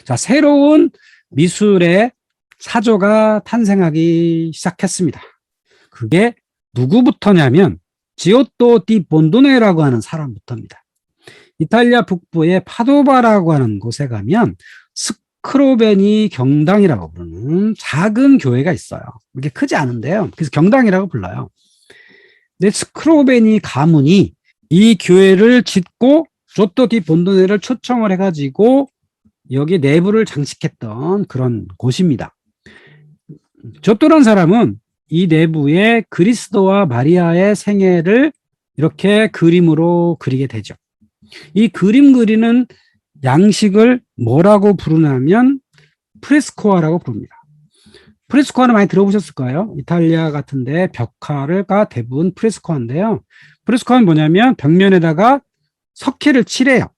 자, 새로운 미술의 사조가 탄생하기 시작했습니다. 그게 누구부터냐면 지오토 디 본도네라고 하는 사람부터입니다. 이탈리아 북부의 파도바라고 하는 곳에 가면 스크로베니 경당이라고 부르는 작은 교회가 있어요. 이게 크지 않은데요. 그래서 경당이라고 불러요. 근데 스크로베니 가문이 이 교회를 짓고 조토 디 본도네를 초청을 해가지고 여기 내부를 장식했던 그런 곳입니다. 조토란 사람은 이 내부에 그리스도와 마리아의 생애를 이렇게 그림으로 그리게 되죠. 이 그림 그리는 양식을 뭐라고 부르냐면 프레스코아라고 부릅니다. 프레스코아는 많이 들어보셨을 거예요. 이탈리아 같은데 벽화가 대부분 프레스코아인데요. 프레스코아는 뭐냐면 벽면에다가 석회를 칠해요.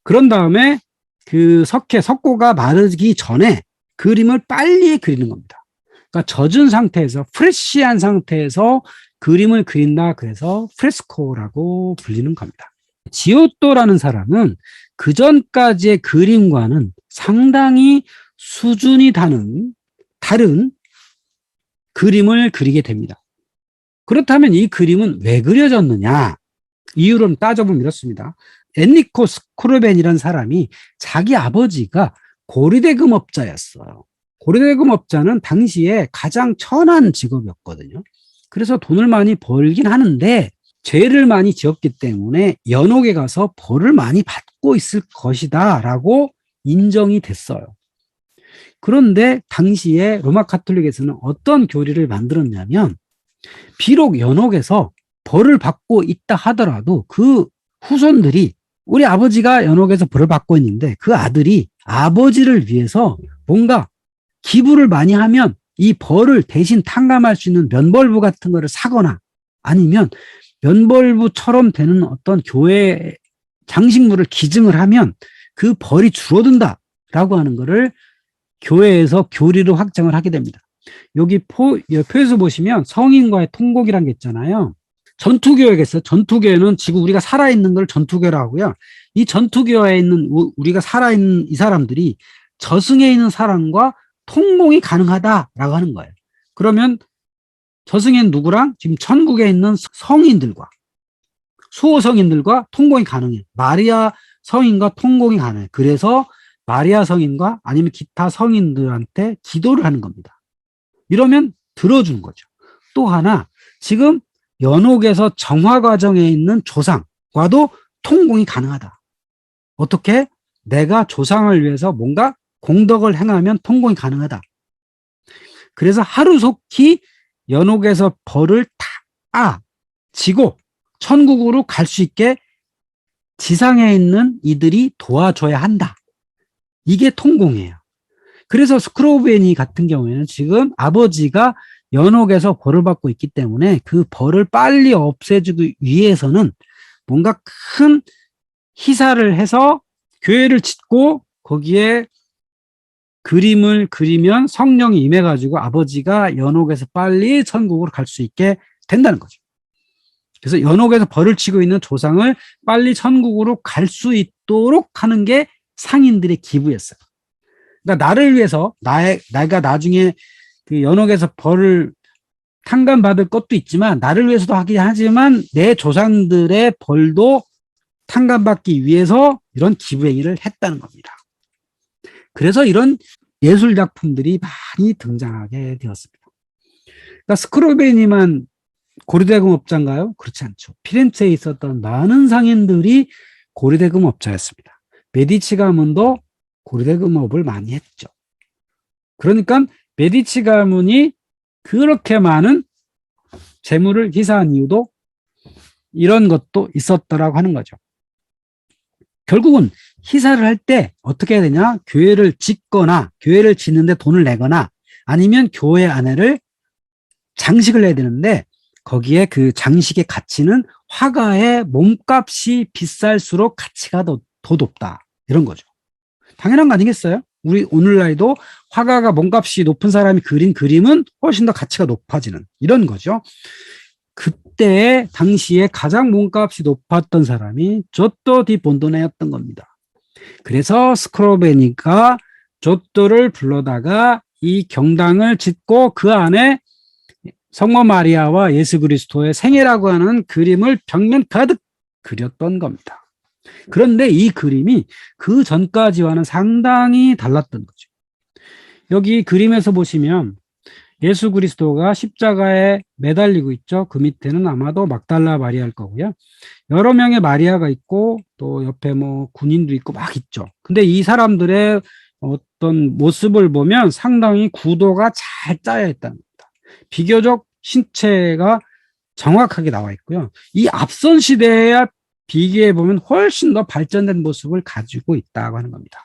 그런 다음에 그 석고가 마르기 전에 그림을 빨리 그리는 겁니다. 그러니까 젖은 상태에서 프레쉬한 상태에서 그림을 그린다. 그래서 프레스코라고 불리는 겁니다. 지오토라는 사람은 그 전까지의 그림과는 상당히 수준이 다른 그림을 그리게 됩니다. 그렇다면 이 그림은 왜 그려졌느냐? 이유를 따져보면 이렇습니다. 엔리코 스크로벤이라는 사람이 자기 아버지가 고리대금업자였어요. 고리대금업자는 당시에 가장 천한 직업이었거든요. 그래서 돈을 많이 벌긴 하는데 죄를 많이 지었기 때문에 연옥에 가서 벌을 많이 받고 있을 것이다 라고 인정이 됐어요. 그런데 당시에 로마 가톨릭에서는 어떤 교리를 만들었냐면 비록 연옥에서 벌을 받고 있다 하더라도 그 후손들이 우리 아버지가 연옥에서 벌을 받고 있는데 그 아들이 아버지를 위해서 뭔가 기부를 많이 하면 이 벌을 대신 탕감할 수 있는 면벌부 같은 거를 사거나 아니면 면벌부처럼 되는 어떤 교회 장식물을 기증을 하면 그 벌이 줄어든다라고 하는 거를 교회에서 교리로 확정을 하게 됩니다. 여기 표에서 보시면 성인과의 통곡이라는 게 있잖아요. 전투교회가 있어요. 전투교회는 지금 우리가 살아있는 걸 전투교회라고 하고요. 이 전투교회에 있는 우리가 살아있는 이 사람들이 저승에 있는 사람과 통공이 가능하다라고 하는 거예요. 그러면 저승엔 누구랑 지금 천국에 있는 성인들과 수호 성인들과 통공이 가능해요. 마리아 성인과 통공이 가능해요. 그래서 마리아 성인과 아니면 기타 성인들한테 기도를 하는 겁니다. 이러면 들어주는 거죠. 또 하나 지금 연옥에서 정화 과정에 있는 조상과도 통공이 가능하다. 어떻게? 내가 조상을 위해서 뭔가 공덕을 행하면 통공이 가능하다. 그래서 하루속히 연옥에서 벌을 다 지고 천국으로 갈 수 있게 지상에 있는 이들이 도와줘야 한다. 이게 통공이에요. 그래서 스크로베니 같은 경우에는 지금 아버지가 연옥에서 벌을 받고 있기 때문에 그 벌을 빨리 없애주기 위해서는 뭔가 큰 희사를 해서 교회를 짓고 거기에 그림을 그리면 성령이 임해가지고 아버지가 연옥에서 빨리 천국으로 갈 수 있게 된다는 거죠. 그래서 연옥에서 벌을 치고 있는 조상을 빨리 천국으로 갈 수 있도록 하는 게 상인들의 기부였어요. 그러니까 나를 위해서 내가 나중에 그 연옥에서 벌을 탕감받을 것도 있지만 나를 위해서도 하긴 하지만 내 조상들의 벌도 탕감받기 위해서 이런 기부행위를 했다는 겁니다. 그래서 이런 예술 작품들이 많이 등장하게 되었습니다. 그러니까 스크로베니만 고리대금업자인가요? 그렇지 않죠. 피렌체에 있었던 많은 상인들이 고리대금업자였습니다. 메디치 가문도 고리대금업을 많이 했죠. 그러니까 메디치 가문이 그렇게 많은 재물을 희사한 이유도 이런 것도 있었더라고 하는 거죠. 결국은 희사를 할 때 어떻게 해야 되냐? 교회를 짓거나 교회를 짓는데 돈을 내거나 아니면 교회 안에를 장식을 해야 되는데 거기에 그 장식의 가치는 화가의 몸값이 비쌀수록 가치가 더 높다. 이런 거죠. 당연한 거 아니겠어요? 우리 오늘날에도 화가가 몸값이 높은 사람이 그린 그림은 훨씬 더 가치가 높아지는 이런 거죠. 그때 당시에 가장 몸값이 높았던 사람이 조토 디 본도네였던 겁니다. 그래서 스크로베니가 조또를 불러다가 이 경당을 짓고 그 안에 성모 마리아와 예수 그리스도의 생애라고 하는 그림을 벽면 가득 그렸던 겁니다. 그런데 이 그림이 그 전까지와는 상당히 달랐던 거죠. 여기 그림에서 보시면 예수 그리스도가 십자가에 매달리고 있죠. 그 밑에는 아마도 막달라 마리아일 거고요. 여러 명의 마리아가 있고 또 옆에 뭐 군인도 있고 막 있죠. 근데 이 사람들의 어떤 모습을 보면 상당히 구도가 잘 짜여 있다는 겁니다. 비교적 신체가 정확하게 나와 있고요. 이 앞선 시대에 비교해 보면 훨씬 더 발전된 모습을 가지고 있다고 하는 겁니다.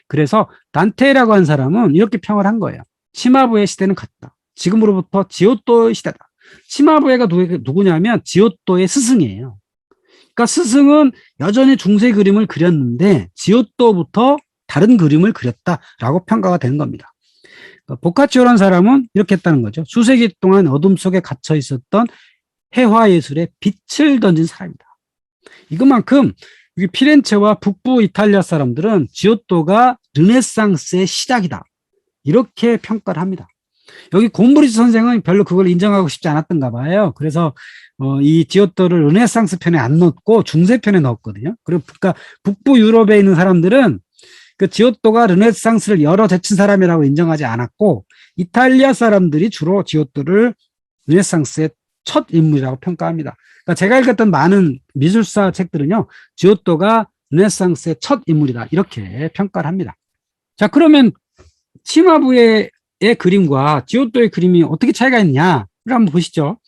그래서 단테라고 하는 사람은 이렇게 평을 한 거예요. 치마부의 시대는 갔다. 지금으로부터 지오토의 시대다. 치마부에가 누구냐면 지오토의 스승이에요. 그러니까 스승은 여전히 중세 그림을 그렸는데 지오토부터 다른 그림을 그렸다라고 평가가 되는 겁니다. 그러니까 보카치오라는 사람은 이렇게 했다는 거죠. 수세기 동안 어둠 속에 갇혀 있었던 해화 예술에 빛을 던진 사람이다. 이것만큼 피렌체와 북부 이탈리아 사람들은 지오토가 르네상스의 시작이다. 이렇게 평가를 합니다. 여기 곰브리지 선생은 별로 그걸 인정하고 싶지 않았던가 봐요. 그래서 이 지오토를 르네상스 편에 안 넣고 중세 편에 넣었거든요. 그리고 그러니까 북부 유럽에 있는 사람들은 그 지오토가 르네상스를 열어 제친 사람이라고 인정하지 않았고 이탈리아 사람들이 주로 지오토를 르네상스의 첫 인물이라고 평가합니다. 그러니까 제가 읽었던 많은 미술사 책들은요, 지오토가 르네상스의 첫 인물이다 이렇게 평가를 합니다. 자, 그러면 치마부의 그림과 지오토의 그림이 어떻게 차이가 있냐를 한번 보시죠.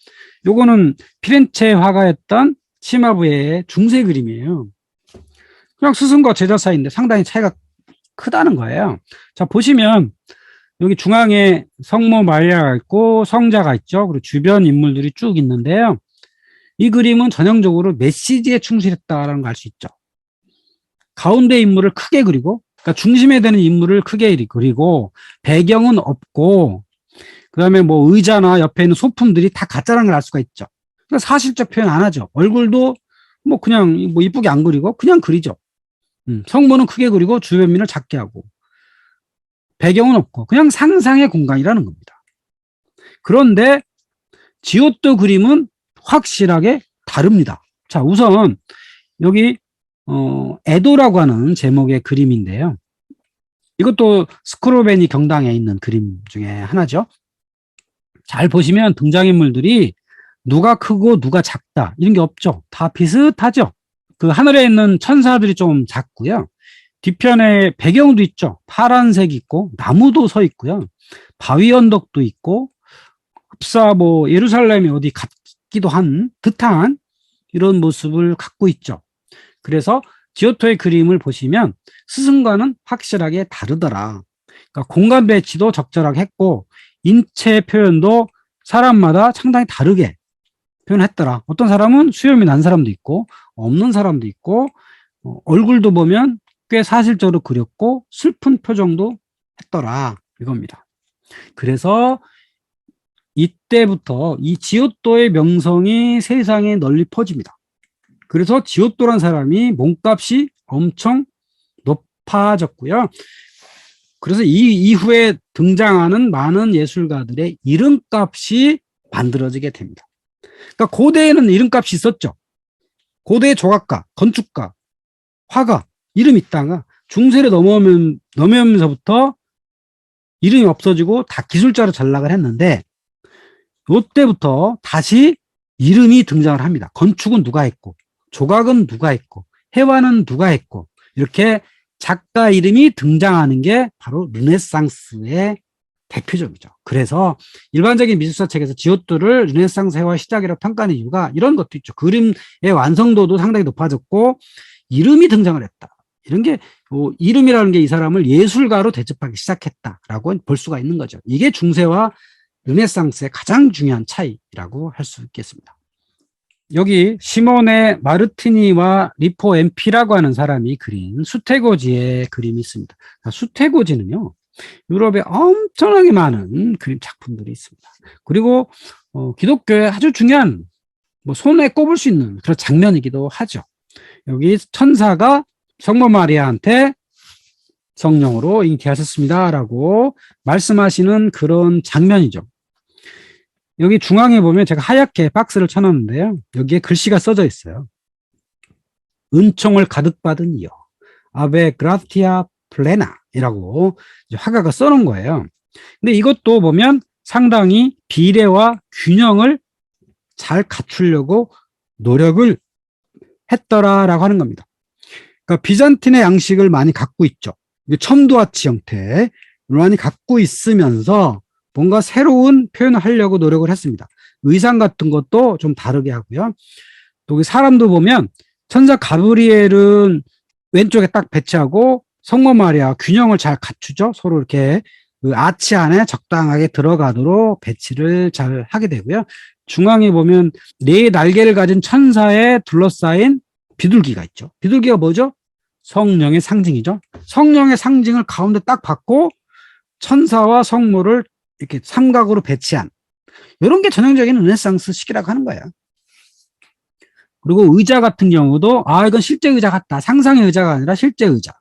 요거는 피렌체 화가였던 치마부의 중세 그림이에요. 그냥 스승과 제자 사이인데 상당히 차이가 크다는 거예요. 자, 보시면 여기 중앙에 성모 마리아가 있고 성자가 있죠. 그리고 주변 인물들이 쭉 있는데요. 이 그림은 전형적으로 메시지에 충실했다라는 걸 알 수 있죠. 가운데 인물을 크게 그리고, 그러니까 중심에 되는 인물을 크게 그리고 배경은 없고, 그다음에 뭐 의자나 옆에 있는 소품들이 다 가짜라는 걸 알 수가 있죠. 그러니까 사실적 표현 안 하죠. 얼굴도 뭐 그냥 뭐 이쁘게 안 그리고 그냥 그리죠. 성모는 크게 그리고 주변민을 작게 하고 배경은 없고 그냥 상상의 공간이라는 겁니다. 그런데 지오토 그림은 확실하게 다릅니다. 자, 우선 여기 에도라고 하는 제목의 그림인데요. 이것도 스크로베니 경당에 있는 그림 중에 하나죠. 잘 보시면 등장인물들이 누가 크고 누가 작다 이런 게 없죠. 다 비슷하죠. 그 하늘에 있는 천사들이 좀 작고요. 뒤편에 배경도 있죠. 파란색 있고 나무도 서 있고요. 바위 언덕도 있고 흡사 뭐 예루살렘이 어디 같기도 한 듯한 이런 모습을 갖고 있죠. 그래서 지오토의 그림을 보시면 스승과는 확실하게 다르더라. 그러니까 공간 배치도 적절하게 했고 인체 표현도 사람마다 상당히 다르게 표현했더라. 어떤 사람은 수염이 난 사람도 있고 없는 사람도 있고 얼굴도 보면 꽤 사실적으로 그렸고 슬픈 표정도 했더라 이겁니다. 그래서 이때부터 이 지오토의 명성이 세상에 널리 퍼집니다. 그래서 지오토란 사람이 몸값이 엄청 높아졌고요. 그래서 이 이후에 등장하는 많은 예술가들의 이름값이 만들어지게 됩니다. 그러니까 고대에는 이름값이 있었죠. 고대 조각가, 건축가, 화가 이름 있다가 중세를 넘어오면서부터 이름이 없어지고 다 기술자로 전락을 했는데 이때부터 다시 이름이 등장을 합니다. 건축은 누가 했고 조각은 누가 했고 회화는 누가 했고 이렇게 작가 이름이 등장하는 게 바로 르네상스의 대표적이죠. 그래서 일반적인 미술사 책에서 지오토를 르네상스 회화 시작이라고 평가하는 이유가 이런 것도 있죠. 그림의 완성도도 상당히 높아졌고 이름이 등장을 했다. 이런 게 이름이라는 게 이 사람을 예술가로 대접하기 시작했다라고 볼 수가 있는 거죠. 이게 중세와 르네상스의 가장 중요한 차이라고 할 수 있겠습니다. 여기 시모네 마르티니와 리포 엠피라고 하는 사람이 그린 수테고지의 그림이 있습니다. 수테고지는요, 유럽에 엄청나게 많은 그림 작품들이 있습니다. 그리고 기독교의 아주 중요한 손에 꼽을 수 있는 그런 장면이기도 하죠. 여기 천사가 성모 마리아한테 성령으로 잉태하셨습니다라고 말씀하시는 그런 장면이죠. 여기 중앙에 보면 제가 하얗게 박스를 쳐놨는데요. 여기에 글씨가 써져 있어요. 은총을 가득 받은 이여, 아베 그라티아 플레나이라고 화가가 써놓은 거예요. 근데 이것도 보면 상당히 비례와 균형을 잘 갖추려고 노력을 했더라라고 하는 겁니다. 그러니까 비잔틴의 양식을 많이 갖고 있죠. 첨두아치 형태 많이 갖고 있으면서 뭔가 새로운 표현을 하려고 노력을 했습니다. 의상 같은 것도 좀 다르게 하고요. 또 사람도 보면 천사 가브리엘은 왼쪽에 딱 배치하고 성모 마리아 균형을 잘 갖추죠. 서로 이렇게 그 아치 안에 적당하게 들어가도록 배치를 잘 하게 되고요. 중앙에 보면 네 날개를 가진 천사에 둘러싸인 비둘기가 있죠. 비둘기가 뭐죠? 성령의 상징이죠. 성령의 상징을 가운데 딱 받고 천사와 성모를 이렇게 삼각으로 배치한 이런 게 전형적인 르네상스 시기라고 하는 거예요. 그리고 의자 같은 경우도 이건 실제 의자 같다. 상상의 의자가 아니라 실제 의자.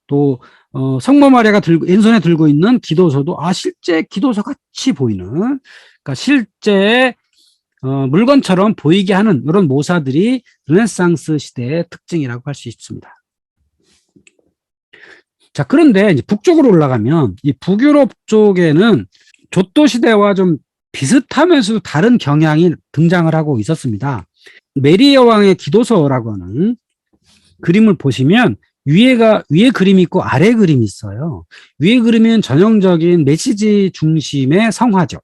또 성모 마리아가 왼손에 들고 있는 기도서도 실제 기도서 같이 보이는, 그러니까 실제 물건처럼 보이게 하는 이런 모사들이 르네상스 시대의 특징이라고 할 수 있습니다. 자, 그런데 이제 북쪽으로 올라가면 이 북유럽 쪽에는 조토 시대와 좀 비슷하면서도 다른 경향이 등장을 하고 있었습니다. 메리 여왕의 기도서라고 하는 그림을 보시면 위에 그림이 있고 아래 그림이 있어요. 위에 그림은 전형적인 메시지 중심의 성화죠.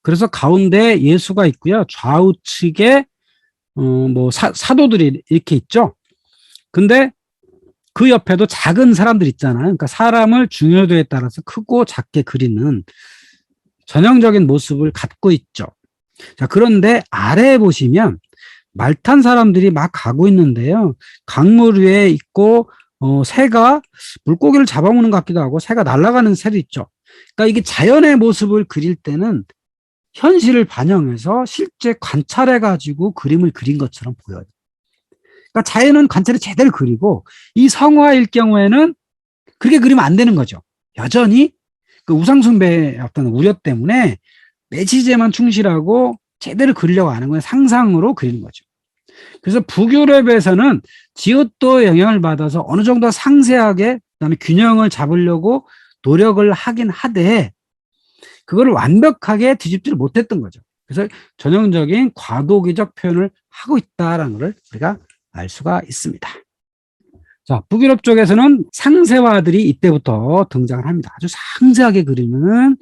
그래서 가운데 예수가 있고요. 좌우측에 사도들이 이렇게 있죠. 근데 그 옆에도 작은 사람들 있잖아요. 그러니까 사람을 중요도에 따라서 크고 작게 그리는 전형적인 모습을 갖고 있죠. 자, 그런데 아래에 보시면 말 탄 사람들이 막 가고 있는데요. 강물 위에 있고 새가 물고기를 잡아먹는 것 같기도 하고 새가 날아가는 새도 있죠. 그러니까 이게 자연의 모습을 그릴 때는 현실을 반영해서 실제 관찰해가지고 그림을 그린 것처럼 보여요. 그러니까 자연은 관찰을 제대로 그리고 이 성화일 경우에는 그렇게 그리면 안 되는 거죠. 여전히 그 우상숭배의 어떤 우려 때문에 메시지에만 충실하고 제대로 그리려고 하는 건 상상으로 그리는 거죠. 그래서 북유럽에서는 지오토의 영향을 받아서 어느 정도 상세하게 그다음에 균형을 잡으려고 노력을 하긴 하되 그거를 완벽하게 뒤집지를 못했던 거죠. 그래서 전형적인 과도기적 표현을 하고 있다는 것을 우리가 알 수가 있습니다. 자, 북유럽 쪽에서는 상세화들이 이때부터 등장을 합니다. 아주 상세하게 그리면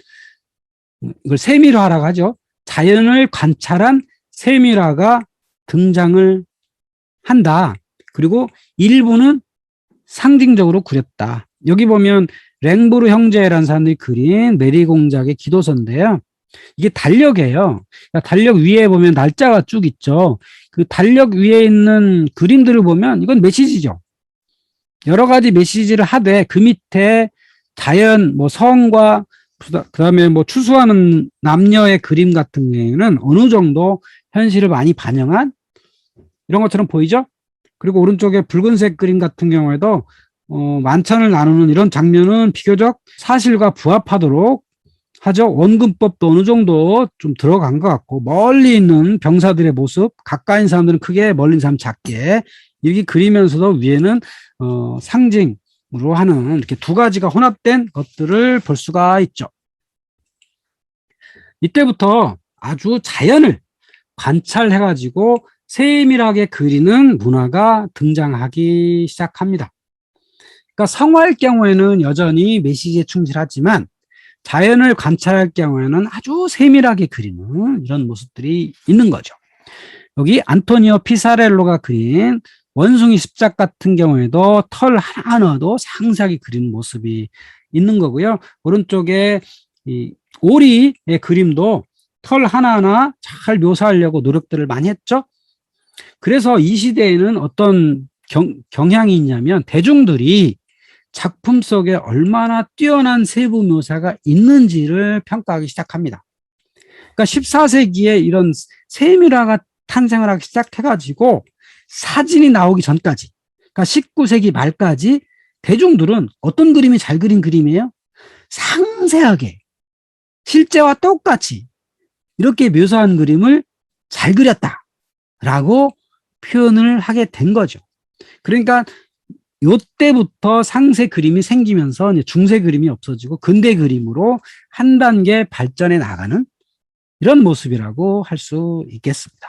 이걸 세밀화라고 하죠. 자연을 관찰한 세밀화가 등장을 한다. 그리고 일부는 상징적으로 그렸다. 여기 보면 랭부르 형제라는 사람들이 그린 메리 공작의 기도서인데요. 이게 달력이에요. 그러니까 달력 위에 보면 날짜가 쭉 있죠. 그 달력 위에 있는 그림들을 보면 이건 메시지죠. 여러 가지 메시지를 하되 그 밑에 자연, 성과 그다음에 추수하는 남녀의 그림 같은 경우에는 어느 정도 현실을 많이 반영한 이런 것처럼 보이죠? 그리고 오른쪽에 붉은색 그림 같은 경우에도 만찬을 나누는 이런 장면은 비교적 사실과 부합하도록 하죠. 원근법도 어느 정도 좀 들어간 것 같고 멀리 있는 병사들의 모습, 가까이 있는 사람들은 크게, 멀리 있는 사람은 작게 이렇게 그리면서도 위에는 상징으로 하는 이렇게 두 가지가 혼합된 것들을 볼 수가 있죠. 이때부터 아주 자연을 관찰해가지고 세밀하게 그리는 문화가 등장하기 시작합니다. 그러니까 성화일 경우에는 여전히 메시지에 충실하지만 자연을 관찰할 경우에는 아주 세밀하게 그리는 이런 모습들이 있는 거죠. 여기 안토니오 피사렐로가 그린 원숭이 십작 같은 경우에도 털 하나하나도 상세하게 그리는 모습이 있는 거고요. 오른쪽에 이 오리의 그림도 털 하나하나 잘 묘사하려고 노력들을 많이 했죠. 그래서 이 시대에는 어떤 경향이 있냐면 대중들이 작품 속에 얼마나 뛰어난 세부 묘사가 있는지를 평가하기 시작합니다. 그러니까 14세기에 이런 세밀화가 탄생을 하기 시작해가지고 사진이 나오기 전까지 그러니까 19세기 말까지 대중들은 어떤 그림이 잘 그린 그림이에요? 상세하게 실제와 똑같이 이렇게 묘사한 그림을 잘 그렸다라고 표현을 하게 된 거죠. 그러니까 요때부터 상세 그림이 생기면서 이제 중세 그림이 없어지고 근대 그림으로 한 단계 발전해 나가는 이런 모습이라고 할 수 있겠습니다.